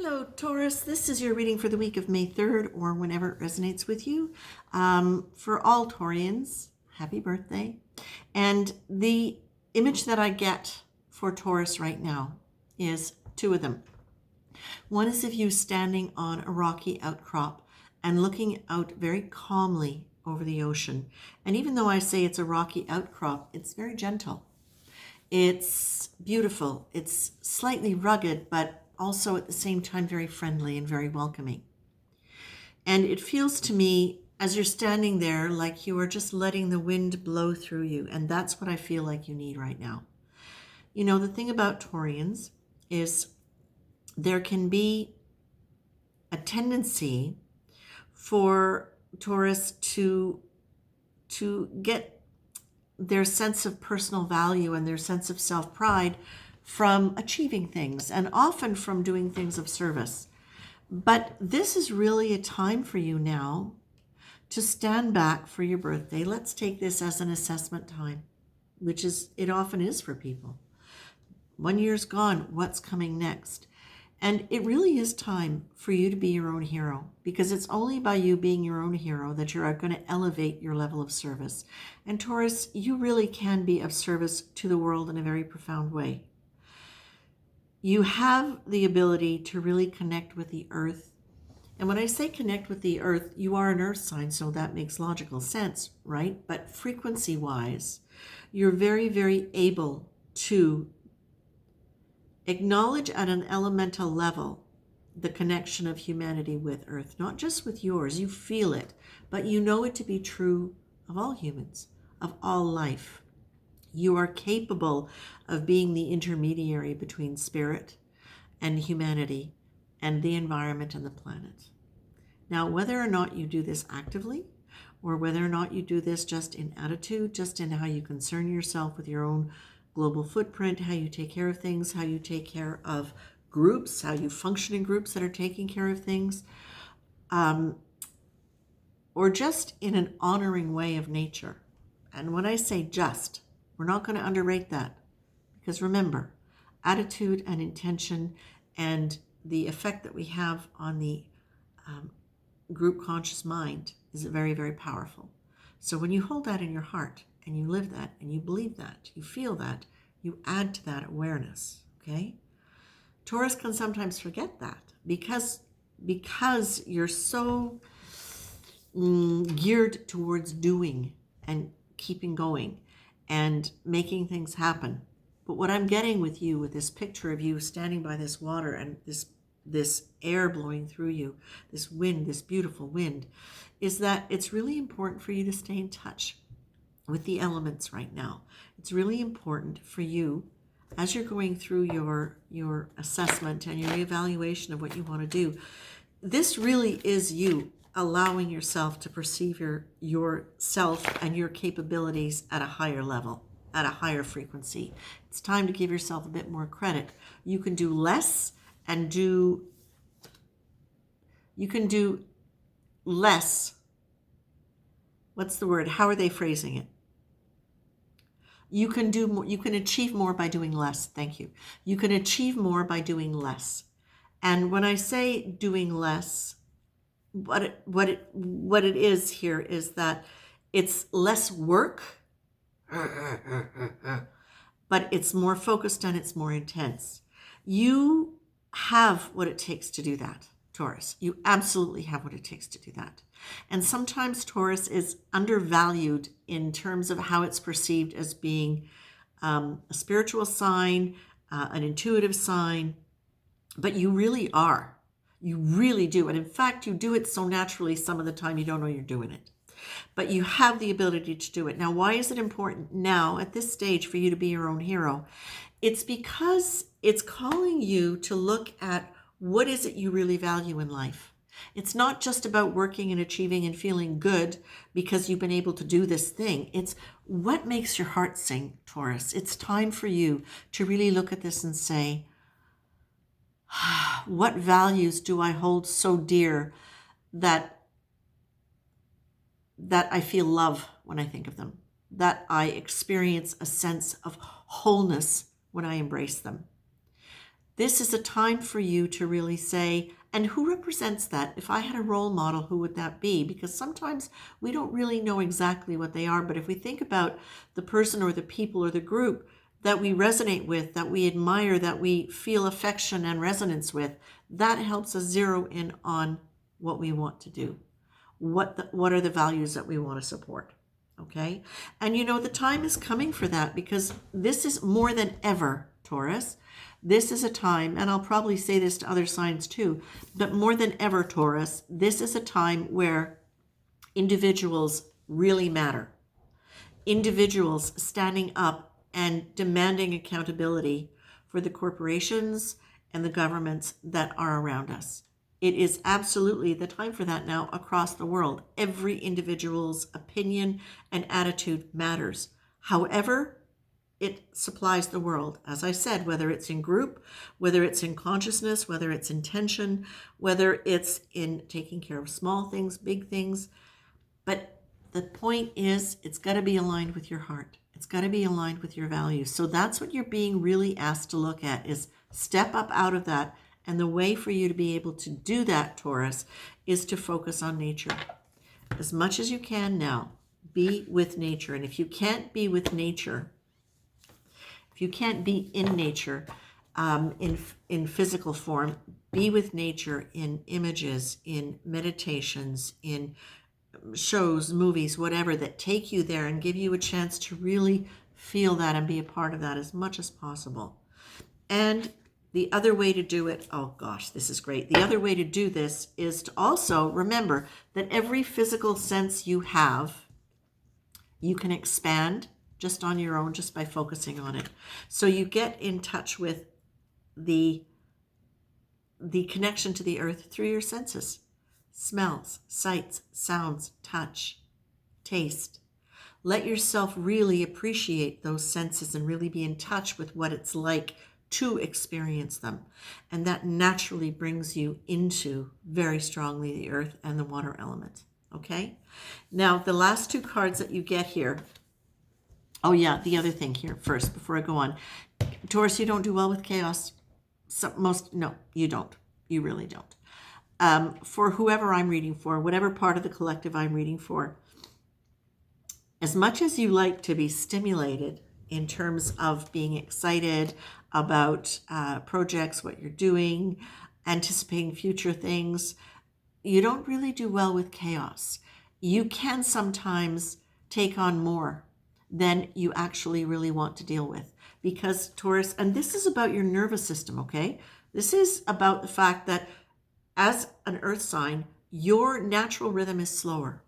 Hello, Taurus. This is your reading for the week of May 3rd or whenever it resonates with you. For all Taurians, happy birthday. And the image that I get for Taurus right now is two of them. One is of you standing on a rocky outcrop and looking out very calmly over the ocean. And even though I say it's a rocky outcrop, it's very gentle. It's beautiful. It's slightly rugged, but also at the same time very friendly and very welcoming. And it feels to me, as you're standing there, like you are just letting the wind blow through you. And that's what I feel like you need right now. You know, the thing about Taurians is there can be a tendency for Taurus to get their sense of personal value and their sense of self-pride from achieving things and often from doing things of service. But this is really a time for you now to stand back for your birthday. Let's take this as an assessment time, which is it often is for people. 1 year's gone, what's coming next? And it really is time for you to be your own hero, because it's only by you being your own hero that you're going to elevate your level of service. And Taurus, you really can be of service to the world in a very profound way. You have the ability to really connect with the earth. And when I say connect with the earth, you are an earth sign, so that makes logical sense, right? But frequency-wise, you're very, very able to acknowledge at an elemental level the connection of humanity with earth, not just with yours. You feel it, but you know it to be true of all humans, of all life. You are capable of being the intermediary between spirit and humanity and the environment and the planet. Now, whether or not you do this actively, or whether or not you do this just in attitude, just in how you concern yourself with your own global footprint, how you take care of things, how you take care of groups, how you function in groups that are taking care of things, or just in an honoring way of nature. And when I say just, we're not going to underrate that, because remember, attitude and intention and the effect that we have on the group conscious mind is very, very powerful. So when you hold that in your heart and you live that and you believe that, you feel that, you add to that awareness, okay? Taurus can sometimes forget that because you're so geared towards doing and keeping going and making things happen. But what I'm getting with you, with this picture of you standing by this water and this air blowing through you, this wind, this beautiful wind, is that it's really important for you to stay in touch with the elements right now. It's really important for you, as you're going through your assessment and your evaluation of what you want to do. This really is you allowing yourself to perceive yourself and your capabilities at a higher level, at a higher frequency. It's time to give yourself a bit more credit. You can do less and you can do less. What's the word? How are they phrasing it? You can do more, you can achieve more by doing less. Thank you. You can achieve more by doing less. And when I say doing less, what it is here is that it's less work, but it's more focused and it's more intense. You have what it takes to do that, Taurus. You absolutely have what it takes to do that. And sometimes Taurus is undervalued in terms of how it's perceived as being a spiritual sign, an intuitive sign, but you really are. You really do. And in fact, you do it so naturally some of the time you don't know you're doing it. But you have the ability to do it. Now, why is it important now at this stage for you to be your own hero? It's because it's calling you to look at what is it you really value in life. It's not just about working and achieving and feeling good because you've been able to do this thing. It's what makes your heart sing, Taurus. It's time for you to really look at this and say, what values do I hold so dear that I feel love when I think of them, that I experience a sense of wholeness when I embrace them? This is a time for you to really say, and who represents that? If I had a role model, who would that be? Because sometimes we don't really know exactly what they are, but if we think about the person or the people or the group that we resonate with, that we admire, that we feel affection and resonance with, that helps us zero in on what we want to do. What are the values that we want to support? Okay? And the time is coming for that, because this is more than ever, Taurus. This is a time, and I'll probably say this to other signs too, but more than ever, Taurus, this is a time where individuals really matter. Individuals standing up and demanding accountability for the corporations and the governments that are around us. It is absolutely the time for that now across the world. Every individual's opinion and attitude matters. However, it supplies the world, as I said, whether it's in group, whether it's in consciousness, whether it's intention, whether it's in taking care of small things, big things. But the point is, it's got to be aligned with your heart. It's got to be aligned with your values. So that's what you're being really asked to look at, is step up out of that. And the way for you to be able to do that, Taurus, is to focus on nature. As much as you can now, be with nature. And if you can't be with nature, if you can't be in nature, in physical form, be with nature in images, in meditations, in shows, movies, whatever, that take you there and give you a chance to really feel that and be a part of that as much as possible. And the other way to do it, oh gosh, this is great. The other way to do this is to also remember that every physical sense you have, you can expand just on your own, just by focusing on it. So you get in touch with the connection to the earth through your senses. Smells, sights, sounds, touch, taste. Let yourself really appreciate those senses and really be in touch with what it's like to experience them. And that naturally brings you into very strongly the earth and the water element. Okay? Now, the last two cards that you get here. Oh yeah, the other thing here first, before I go on. Taurus, you don't do well with chaos. No, you don't. You really don't. For whoever I'm reading for, whatever part of the collective I'm reading for, as much as you like to be stimulated in terms of being excited about projects, what you're doing, anticipating future things, you don't really do well with chaos. You can sometimes take on more than you actually really want to deal with. Because Taurus, and this is about your nervous system, okay? This is about the fact that as an earth sign, your natural rhythm is slower.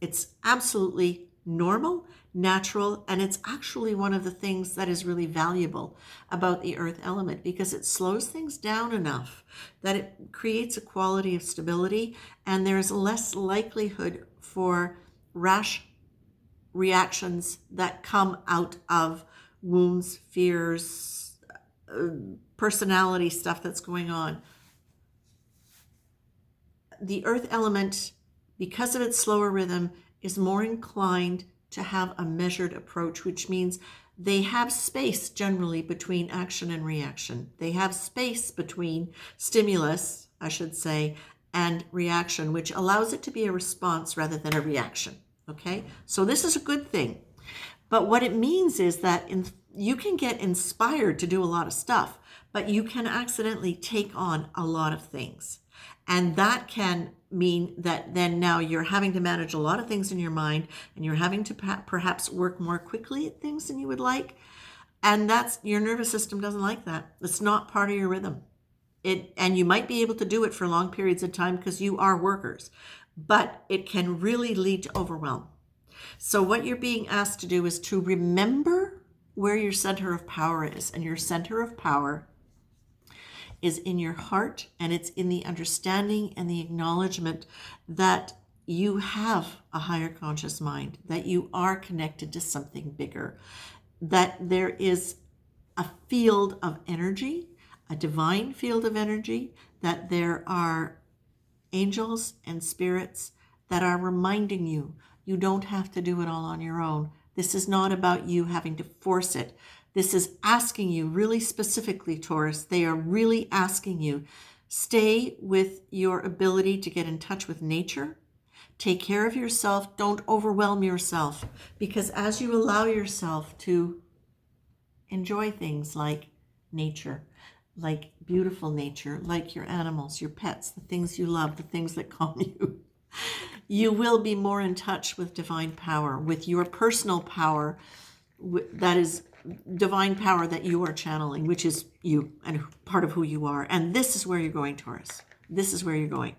It's absolutely normal, natural, and it's actually one of the things that is really valuable about the earth element, because it slows things down enough that it creates a quality of stability, and there's less likelihood for rash reactions that come out of wounds, fears, personality stuff that's going on. The earth element, because of its slower rhythm, is more inclined to have a measured approach, which means they have space generally between action and reaction. They have space between stimulus, I should say, and reaction, which allows it to be a response rather than a reaction. Okay? So this is a good thing. But what it means is that you can get inspired to do a lot of stuff, but you can accidentally take on a lot of things. And that can mean that then now you're having to manage a lot of things in your mind, and you're having to perhaps work more quickly at things than you would like. And that's, your nervous system doesn't like that. It's not part of your rhythm. And you might be able to do it for long periods of time because you are workers, but it can really lead to overwhelm. So what you're being asked to do is to remember where your center of power is. And your center of power is in your heart, and it's in the understanding and the acknowledgement that you have a higher conscious mind, that you are connected to something bigger, that there is a field of energy, a divine field of energy, that there are angels and spirits that are reminding you you don't have to do it all on your own. This is not about you having to force it. This is asking you really specifically, Taurus. They are really asking you, stay with your ability to get in touch with nature. Take care of yourself. Don't overwhelm yourself, because as you allow yourself to enjoy things like nature, like beautiful nature, like your animals, your pets, the things you love, the things that calm you, you will be more in touch with divine power, with your personal power, that is divine power that you are channeling, which is you and part of who you are. And this is where you're going, Taurus. This is where you're going.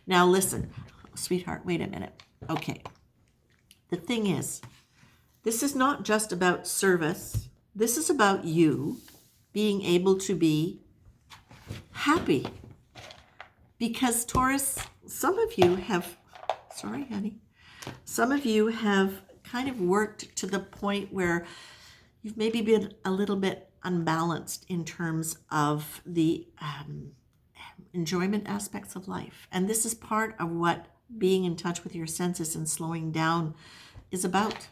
Now listen, sweetheart, wait a minute. Okay. The thing is, this is not just about service. This is about you being able to be happy. Because Taurus, some of you have, sorry, honey, some of you have kind of worked to the point where you've maybe been a little bit unbalanced in terms of the enjoyment aspects of life. And this is part of what being in touch with your senses and slowing down is about.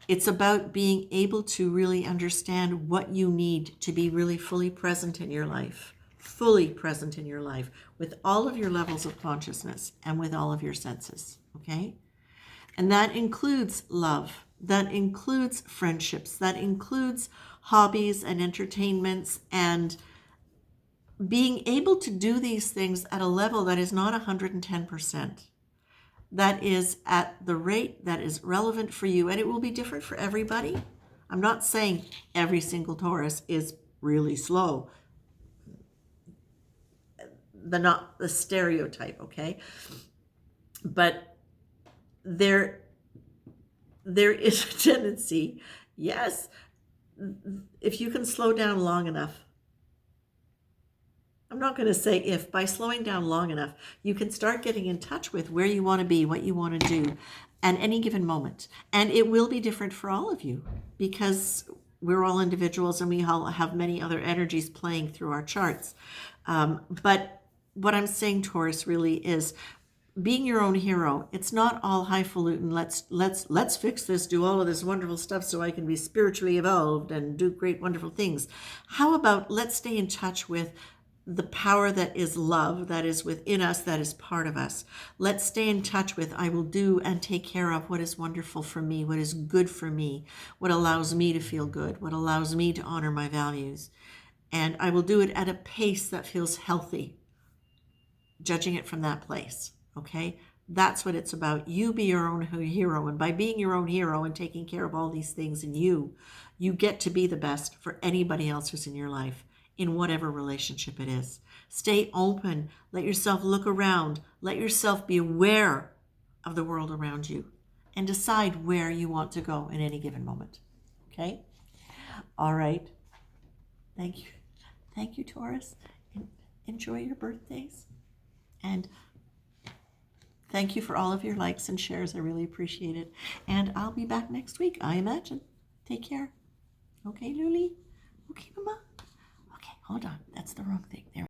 It's about being able to really understand what you need to be really fully present in your life, with all of your levels of consciousness and with all of your senses, okay? And that includes love, that includes friendships, that includes hobbies and entertainments, and being able to do these things at a level that is not 110%. That is at the rate that is relevant for you, and it will be different for everybody. I'm not saying every single Taurus is really slow. Not the stereotype, okay? But there is a tendency, yes, if you can slow down long enough. I'm not going to say if, by slowing down long enough, you can start getting in touch with where you want to be, what you want to do at any given moment. And it will be different for all of you, because we're all individuals and we all have many other energies playing through our charts. But what I'm saying, Taurus, really is being your own hero. It's not all highfalutin. Let's fix this, do all of this wonderful stuff so I can be spiritually evolved and do great, wonderful things. How about let's stay in touch with the power that is love, that is within us, that is part of us. Let's stay in touch with, I will do and take care of what is wonderful for me, what is good for me, what allows me to feel good, what allows me to honor my values. And I will do it at a pace that feels healthy, judging it from that place, okay? That's what it's about. You be your own hero. And by being your own hero and taking care of all these things in you, you get to be the best for anybody else who's in your life, in whatever relationship it is. Stay open. Let yourself look around. Let yourself be aware of the world around you and decide where you want to go in any given moment. Okay? All right. Thank you. Thank you, Taurus. Enjoy your birthdays. And thank you for all of your likes and shares. I really appreciate it. And I'll be back next week, I imagine. Take care. Okay, Luli? Okay, Mama? Okay, hold on. That's the wrong thing. There.